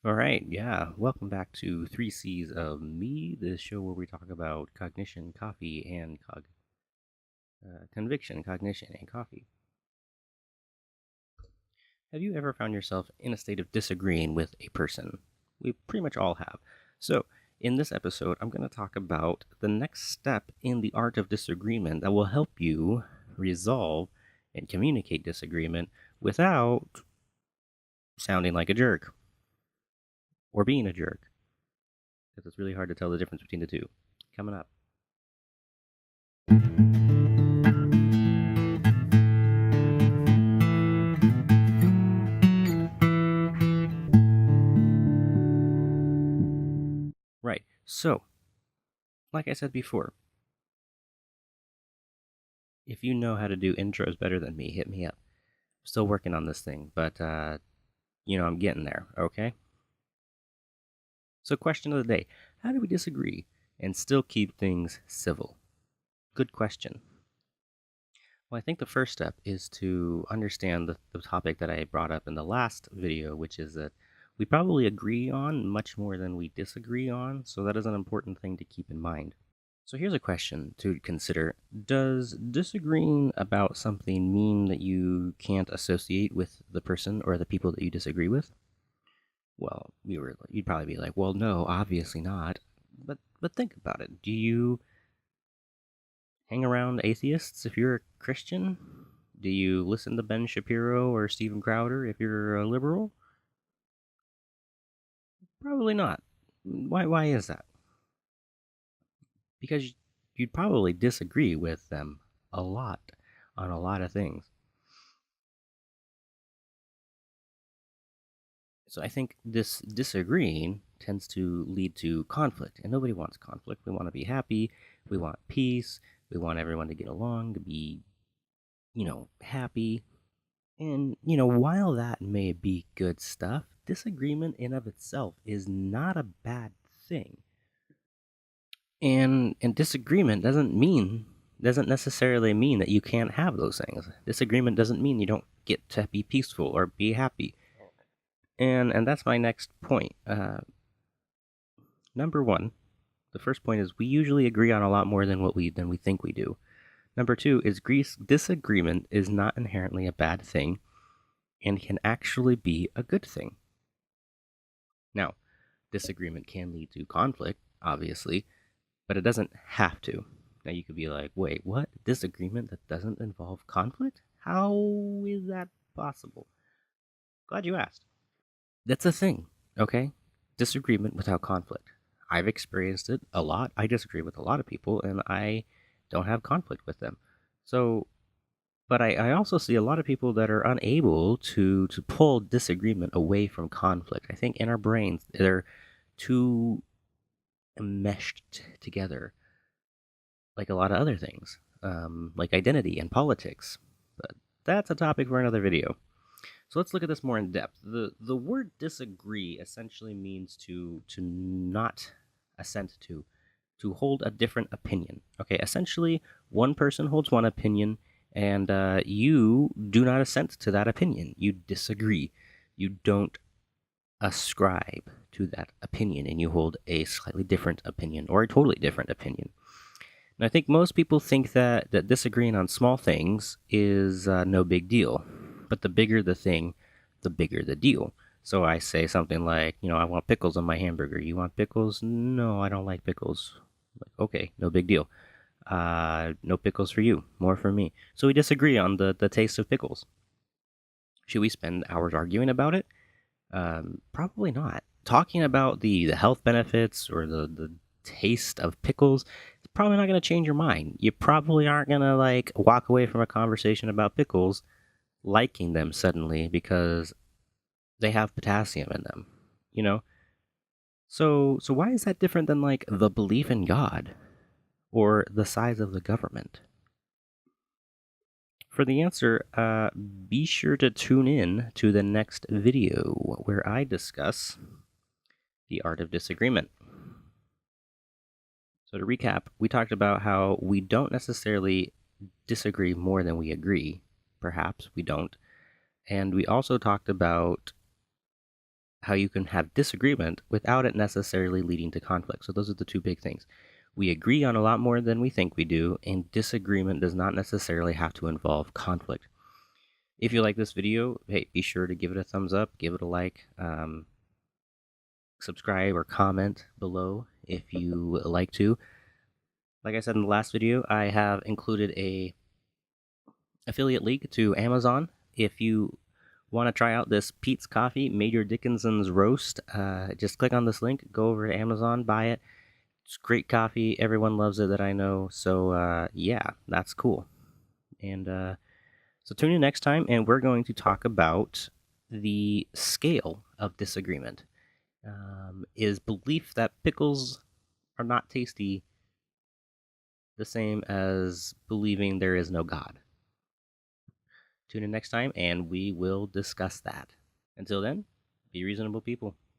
All right, yeah. Welcome back to Three C's of Me, the show where we talk about cognition, coffee, and conviction, cognition, and coffee. Have you ever found yourself in a state of disagreeing with a person? We pretty much all have. So, in this episode, I'm going to talk about the next step in the art of disagreement that will help you resolve and communicate disagreement without sounding like a jerk or being a jerk, because it's really hard to tell the difference between the two. Coming up. Right. So, like I said before, if you know how to do intros better than me, hit me up. Still working on this thing, but I'm getting there, okay? So, question of the day: how do we disagree and still keep things civil? Good question. Well, I think the first step is to understand the topic that I brought up in the last video, which is that we probably agree on much more than we disagree on, so that is an important thing to keep in mind. So here's a question to consider. Does disagreeing about something mean that you can't associate with the person or the people that you disagree with? Well, you'd probably be like, well, no, obviously not. But think about it. Do you hang around atheists if you're a Christian? Do you listen to Ben Shapiro or Steven Crowder if you're a liberal? Probably not. Why is that? Because you'd probably disagree with them a lot on a lot of things. So I think this disagreeing tends to lead to conflict, and nobody wants conflict. We want to be happy, we want peace, we want everyone to get along, to be, happy. And, while that may be good stuff, disagreement in of itself is not a bad thing. And disagreement doesn't necessarily mean that you can't have those things. Disagreement doesn't mean you don't get to be peaceful or be happy. And that's my next point. Number one, the first point is we usually agree on a lot more than we think we do. Number two is disagreement is not inherently a bad thing and can actually be a good thing. Now, disagreement can lead to conflict, obviously, but it doesn't have to. Now you could be like, wait, what? Disagreement that doesn't involve conflict? How is that possible? Glad you asked. That's a thing, okay? Disagreement without conflict. I've experienced it a lot. I disagree with a lot of people, and I don't have conflict with them. So, but I also see a lot of people that are unable to pull disagreement away from conflict. I think in our brains, they're too enmeshed together, like a lot of other things, like identity and politics. But that's a topic for another video. So let's look at this more in depth. The word disagree essentially means to not assent to hold a different opinion. Okay, essentially, one person holds one opinion, and you do not assent to that opinion. You disagree. You don't ascribe to that opinion, and you hold a slightly different opinion or a totally different opinion. And I think most people think that disagreeing on small things is no big deal. But the bigger the thing, the bigger the deal. So I say something like, I want pickles on my hamburger. You want pickles? No, I don't like pickles. Like, okay, no big deal. No pickles for you, more for me. So we disagree on the taste of pickles. Should we spend hours arguing about it? Probably not. Talking about the health benefits or the taste of pickles, it's probably not going to change your mind. You probably aren't going to like walk away from a conversation about pickles liking them suddenly because they have potassium in them, you know? So why is that different than like the belief in God or the size of the government? For the answer, be sure to tune in to the next video where I discuss the art of disagreement. So to recap, we talked about how we don't necessarily disagree more than we agree. Perhaps we don't. And we also talked about how you can have disagreement without it necessarily leading to conflict. So those are the two big things. We agree on a lot more than we think we do, and disagreement does not necessarily have to involve conflict. If you like this video, hey, be sure to give it a thumbs up, give it a like, subscribe or comment below if you like to. Like I said in the last video, I have included a affiliate link to Amazon. If you want to try out this Pete's Coffee Major Dickinson's Roast, just click on this link, go over to Amazon, buy it. It's great coffee. Everyone loves it that I know. So, yeah, that's cool. And so tune in next time, and we're going to talk about the scale of disagreement. Is belief that pickles are not tasty the same as believing there is no God? Tune in next time, and we will discuss that. Until then, be reasonable people.